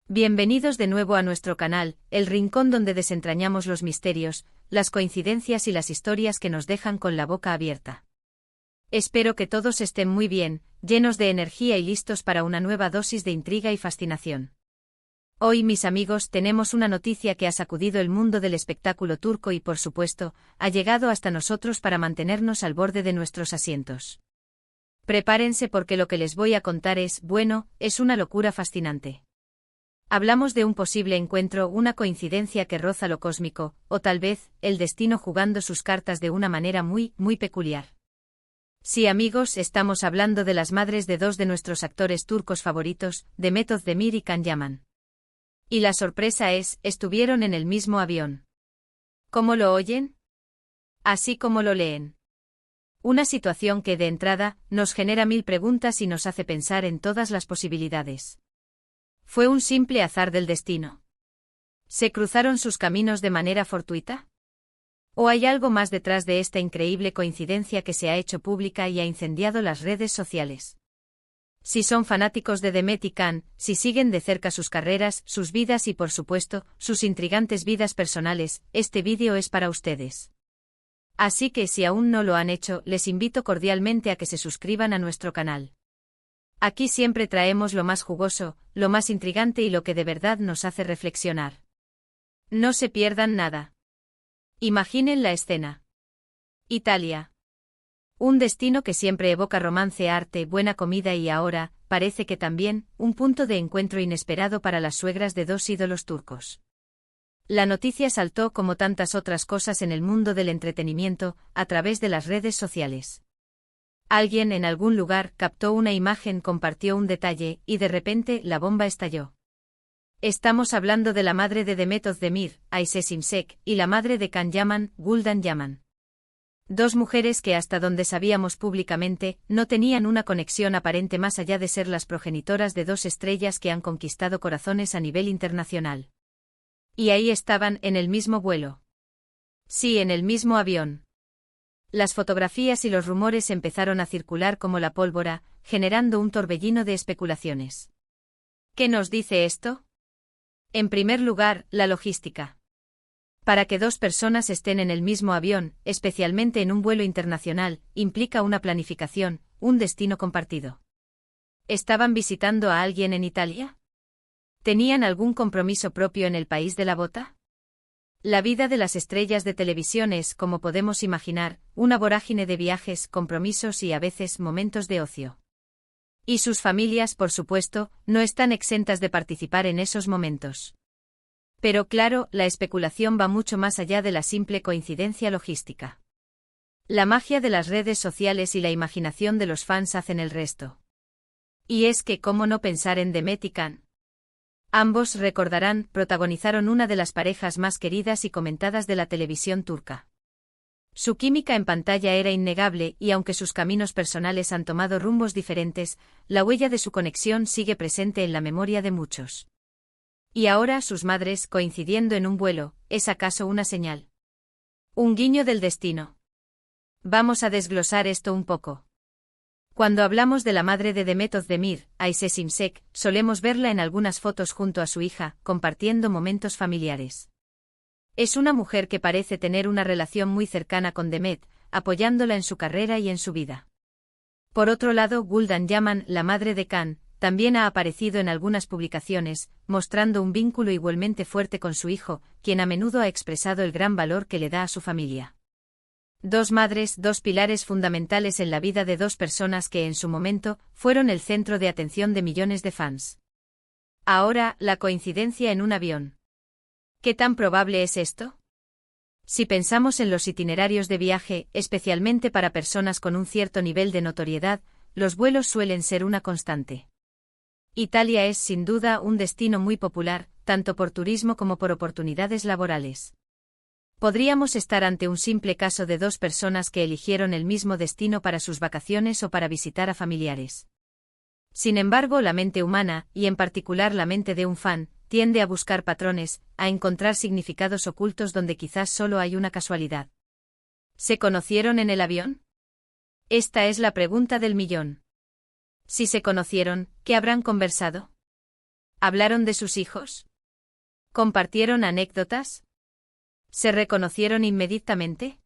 Bienvenidos de nuevo a nuestro canal, el rincón donde desentrañamos los misterios, las coincidencias y las historias que nos dejan con la boca abierta. Espero que todos estén muy bien, llenos de energía y listos para una nueva dosis de intriga y fascinación. Hoy, mis amigos, tenemos una noticia que ha sacudido el mundo del espectáculo turco y, por supuesto, ha llegado hasta nosotros para mantenernos al borde de nuestros asientos. Prepárense porque lo que les voy a contar es una locura fascinante. Hablamos de un posible encuentro, una coincidencia que roza lo cósmico, o tal vez, el destino jugando sus cartas de una manera muy peculiar. Sí, amigos, estamos hablando de las madres de dos de nuestros actores turcos favoritos, Demet Özdemir y Can Yaman. Y la sorpresa estuvieron en el mismo avión. ¿Cómo lo oyen? Así como lo leen. Una situación que, de entrada, nos genera mil preguntas y nos hace pensar en todas las posibilidades. ¿Fue un simple azar del destino? ¿Se cruzaron sus caminos de manera fortuita? ¿O hay algo más detrás de esta increíble coincidencia que se ha hecho pública y ha incendiado las redes sociales? Si son fanáticos de Demet y Can, si siguen de cerca sus carreras, sus vidas y por supuesto, sus intrigantes vidas personales, este vídeo es para ustedes. Así que si aún no lo han hecho, les invito cordialmente a que se suscriban a nuestro canal. Aquí siempre traemos lo más jugoso, lo más intrigante y lo que de verdad nos hace reflexionar. No se pierdan nada. Imaginen la escena. Italia. Un destino que siempre evoca romance, arte, buena comida y ahora, parece que también, un punto de encuentro inesperado para las suegras de dos ídolos turcos. La noticia saltó como tantas otras cosas en el mundo del entretenimiento, a través de las redes sociales. Alguien en algún lugar captó una imagen, compartió un detalle, y de repente la bomba estalló. Estamos hablando de la madre de Demet Özdemir, Ayse Şimşek, y la madre de Can Yaman, Gülden Yaman. Dos mujeres que hasta donde sabíamos públicamente, no tenían una conexión aparente más allá de ser las progenitoras de dos estrellas que han conquistado corazones a nivel internacional. Y ahí estaban, en el mismo vuelo. Sí, en el mismo avión. Las fotografías y los rumores empezaron a circular como la pólvora, generando un torbellino de especulaciones. ¿Qué nos dice esto? En primer lugar, la logística. Para que dos personas estén en el mismo avión, especialmente en un vuelo internacional, implica una planificación, un destino compartido. ¿Estaban visitando a alguien en Italia? ¿Tenían algún compromiso propio en el país de la bota? La vida de las estrellas de televisión es, como podemos imaginar, una vorágine de viajes, compromisos y a veces momentos de ocio. Y sus familias, por supuesto, no están exentas de participar en esos momentos. Pero claro, la especulación va mucho más allá de la simple coincidencia logística. La magia de las redes sociales y la imaginación de los fans hacen el resto. Y es que, ¿cómo no pensar en Demet y Can? Ambos, recordarán, protagonizaron una de las parejas más queridas y comentadas de la televisión turca. Su química en pantalla era innegable y aunque sus caminos personales han tomado rumbos diferentes, la huella de su conexión sigue presente en la memoria de muchos. Y ahora sus madres coincidiendo en un vuelo, ¿es acaso una señal? ¿Un guiño del destino? Vamos a desglosar esto un poco. Cuando hablamos de la madre de Demet Özdemir, Ayse Şimşek, solemos verla en algunas fotos junto a su hija, compartiendo momentos familiares. Es una mujer que parece tener una relación muy cercana con Demet, apoyándola en su carrera y en su vida. Por otro lado, Gülden Yaman, la madre de Can, también ha aparecido en algunas publicaciones, mostrando un vínculo igualmente fuerte con su hijo, quien a menudo ha expresado el gran valor que le da a su familia. Dos madres, dos pilares fundamentales en la vida de dos personas que en su momento fueron el centro de atención de millones de fans. Ahora, la coincidencia en un avión. ¿Qué tan probable es esto? Si pensamos en los itinerarios de viaje, especialmente para personas con un cierto nivel de notoriedad, los vuelos suelen ser una constante. Italia es sin duda un destino muy popular, tanto por turismo como por oportunidades laborales. Podríamos estar ante un simple caso de dos personas que eligieron el mismo destino para sus vacaciones o para visitar a familiares. Sin embargo, la mente humana, y en particular la mente de un fan, tiende a buscar patrones, a encontrar significados ocultos donde quizás solo hay una casualidad. ¿Se conocieron en el avión? Esta es la pregunta del millón. Si se conocieron, ¿qué habrán conversado? ¿Hablaron de sus hijos? ¿Compartieron anécdotas? ¿Se reconocieron inmediatamente?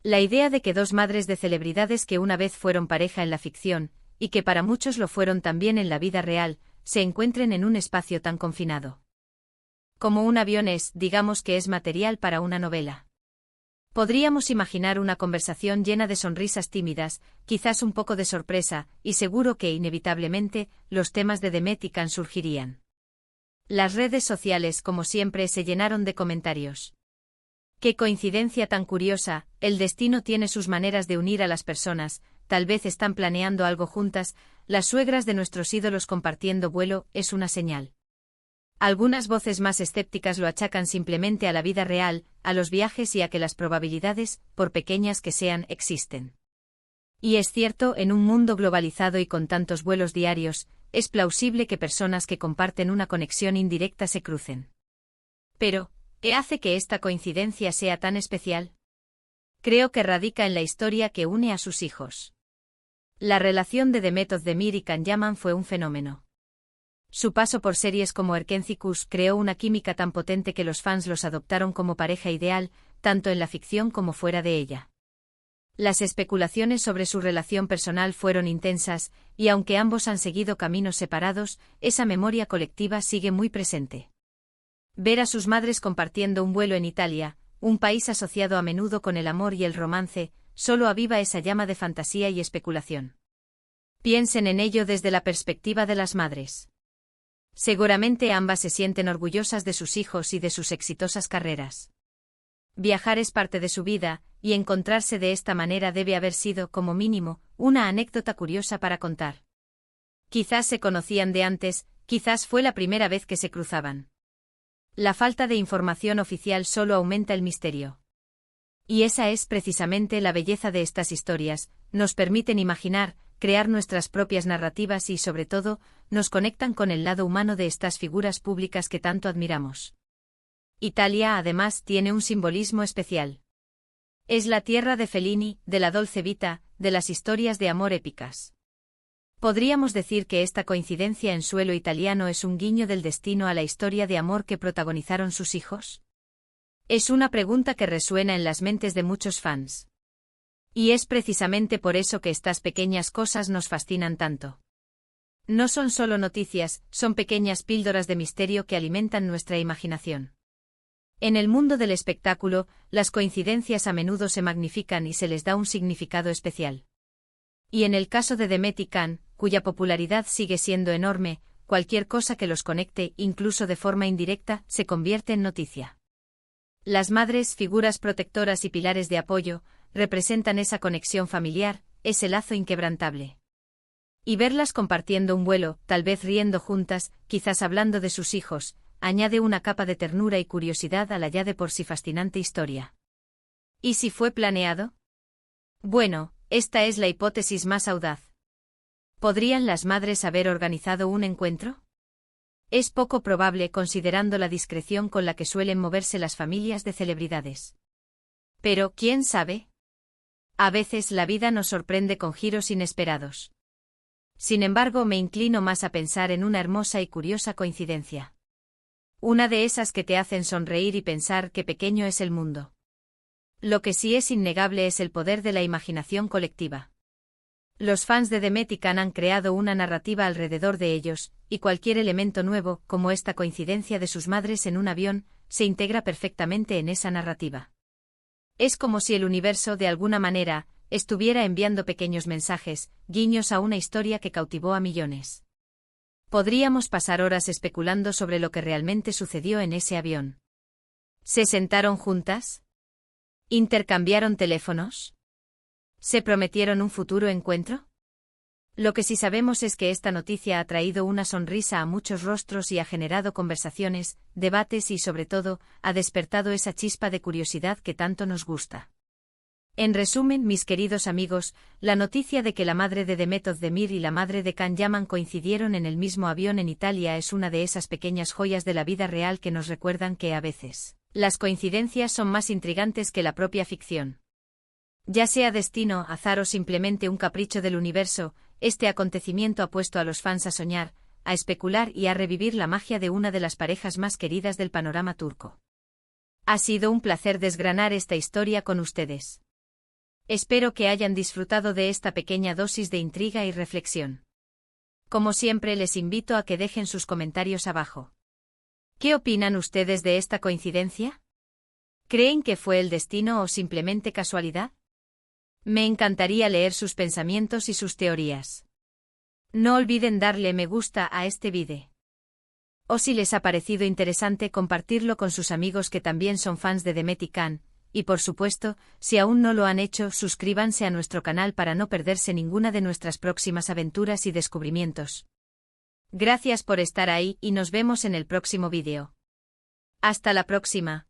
La idea de que dos madres de celebridades que una vez fueron pareja en la ficción, y que para muchos lo fueron también en la vida real, se encuentren en un espacio tan confinado. Como un avión es, digamos que es material para una novela. Podríamos imaginar una conversación llena de sonrisas tímidas, quizás un poco de sorpresa, y seguro que inevitablemente, los temas de Demet y Can surgirían. Las redes sociales, como siempre, se llenaron de comentarios. Qué coincidencia tan curiosa, el destino tiene sus maneras de unir a las personas, tal vez están planeando algo juntas, las suegras de nuestros ídolos compartiendo vuelo, es una señal. Algunas voces más escépticas lo achacan simplemente a la vida real, a los viajes y a que las probabilidades, por pequeñas que sean, existen. Y es cierto, en un mundo globalizado y con tantos vuelos diarios, es plausible que personas que comparten una conexión indirecta se crucen. Pero, ¿qué hace que esta coincidencia sea tan especial? Creo que radica en la historia que une a sus hijos. La relación de Demet Özdemir y Can Yaman fue un fenómeno. Su paso por series como Erkencikus creó una química tan potente que los fans los adoptaron como pareja ideal, tanto en la ficción como fuera de ella. Las especulaciones sobre su relación personal fueron intensas, y aunque ambos han seguido caminos separados, esa memoria colectiva sigue muy presente. Ver a sus madres compartiendo un vuelo en Italia, un país asociado a menudo con el amor y el romance, solo aviva esa llama de fantasía y especulación. Piensen en ello desde la perspectiva de las madres. Seguramente ambas se sienten orgullosas de sus hijos y de sus exitosas carreras. Viajar es parte de su vida, y encontrarse de esta manera debe haber sido, como mínimo, una anécdota curiosa para contar. Quizás se conocían de antes, quizás fue la primera vez que se cruzaban. La falta de información oficial solo aumenta el misterio. Y esa es precisamente la belleza de estas historias, nos permiten imaginar, crear nuestras propias narrativas y, sobre todo, nos conectan con el lado humano de estas figuras públicas que tanto admiramos. Italia, además, tiene un simbolismo especial. Es la tierra de Fellini, de la Dolce Vita, de las historias de amor épicas. ¿Podríamos decir que esta coincidencia en suelo italiano es un guiño del destino a la historia de amor que protagonizaron sus hijos? Es una pregunta que resuena en las mentes de muchos fans. Y es precisamente por eso que estas pequeñas cosas nos fascinan tanto. No son solo noticias, son pequeñas píldoras de misterio que alimentan nuestra imaginación. En el mundo del espectáculo, las coincidencias a menudo se magnifican y se les da un significado especial. Y en el caso de Demet y Can, cuya popularidad sigue siendo enorme, cualquier cosa que los conecte, incluso de forma indirecta, se convierte en noticia. Las madres, figuras protectoras y pilares de apoyo, representan esa conexión familiar, ese lazo inquebrantable. Y verlas compartiendo un vuelo, tal vez riendo juntas, quizás hablando de sus hijos, añade una capa de ternura y curiosidad a la ya de por sí fascinante historia. ¿Y si fue planeado? Bueno, esta es la hipótesis más audaz. ¿Podrían las madres haber organizado un encuentro? Es poco probable considerando la discreción con la que suelen moverse las familias de celebridades. Pero, ¿quién sabe? A veces la vida nos sorprende con giros inesperados. Sin embargo, me inclino más a pensar en una hermosa y curiosa coincidencia. Una de esas que te hacen sonreír y pensar qué pequeño es el mundo. Lo que sí es innegable es el poder de la imaginación colectiva. Los fans de Demet y Can han creado una narrativa alrededor de ellos, y cualquier elemento nuevo, como esta coincidencia de sus madres en un avión, se integra perfectamente en esa narrativa. Es como si el universo, de alguna manera, estuviera enviando pequeños mensajes, guiños a una historia que cautivó a millones. Podríamos pasar horas especulando sobre lo que realmente sucedió en ese avión. ¿Se sentaron juntas? ¿Intercambiaron teléfonos? ¿Se prometieron un futuro encuentro? Lo que sí sabemos es que esta noticia ha traído una sonrisa a muchos rostros y ha generado conversaciones, debates y, sobre todo, ha despertado esa chispa de curiosidad que tanto nos gusta. En resumen, mis queridos amigos, la noticia de que la madre de Demet Özdemir y la madre de Can Yaman coincidieron en el mismo avión en Italia es una de esas pequeñas joyas de la vida real que nos recuerdan que, a veces, las coincidencias son más intrigantes que la propia ficción. Ya sea destino, azar o simplemente un capricho del universo, este acontecimiento ha puesto a los fans a soñar, a especular y a revivir la magia de una de las parejas más queridas del panorama turco. Ha sido un placer desgranar esta historia con ustedes. Espero que hayan disfrutado de esta pequeña dosis de intriga y reflexión. Como siempre, les invito a que dejen sus comentarios abajo. ¿Qué opinan ustedes de esta coincidencia? ¿Creen que fue el destino o simplemente casualidad? Me encantaría leer sus pensamientos y sus teorías. No olviden darle me gusta a este vídeo. O si les ha parecido interesante, compartirlo con sus amigos que también son fans de Demet y Can, y por supuesto, si aún no lo han hecho, suscríbanse a nuestro canal para no perderse ninguna de nuestras próximas aventuras y descubrimientos. Gracias por estar ahí y nos vemos en el próximo vídeo. Hasta la próxima.